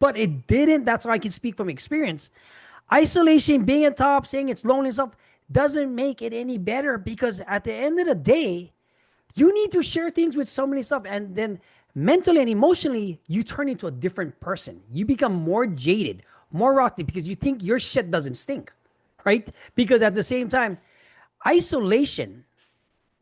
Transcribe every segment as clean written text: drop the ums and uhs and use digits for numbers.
But it didn't. That's why I can speak from experience. Isolation, being on top, saying it's lonely and stuff, doesn't make it any better because at the end of the day, you need to share things with so many stuff. And then mentally and emotionally, you turn into a different person. You become more jaded, more rocky because you think your shit doesn't stink, right? Because at the same time, isolation,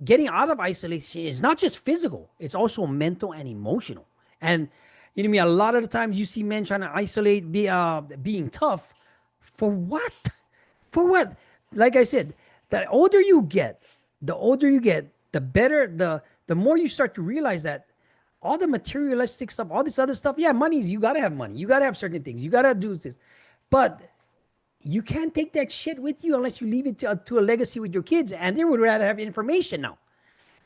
getting out of isolation is not just physical, it's also mental and emotional. And you know what I mean? A lot of the times you see men trying to isolate, being tough. For what? For what? Like I said, the older you get, the better, the more you start to realize that all the materialistic stuff, all this other stuff, yeah, money, you gotta have money. You gotta have certain things. You gotta do this. But you can't take that shit with you unless you leave it to a legacy with your kids. And they would rather have information now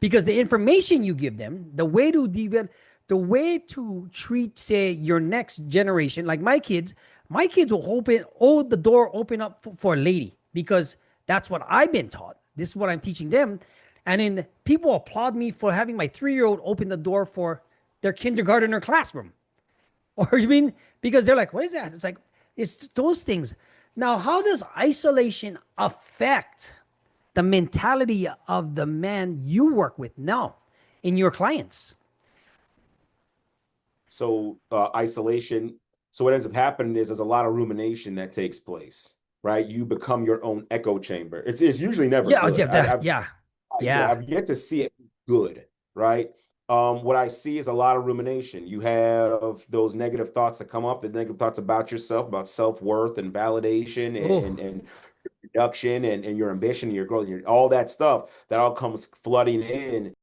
because the information you give them, the way to develop, the way to treat, say, your next generation, like my kids will the door open up for a lady because that's what I've been taught. This is what I'm teaching them. And then people applaud me for having my 3-year-old open the door for their kindergarten or classroom. Or you mean, because they're like, what is that? It's like, it's those things. Now, how does isolation affect the mentality of the man you work with now in your clients? So isolation. So what ends up happening is there's a lot of rumination that takes place, right? You become your own echo chamber. It's usually never Yeah, good. yeah, yeah. I've yet to see it good, right? What I see is a lot of rumination. You have those negative thoughts that come up, the negative thoughts about yourself, about self-worth and validation Oh, and production and your ambition and your growth, and all that stuff that all comes flooding in.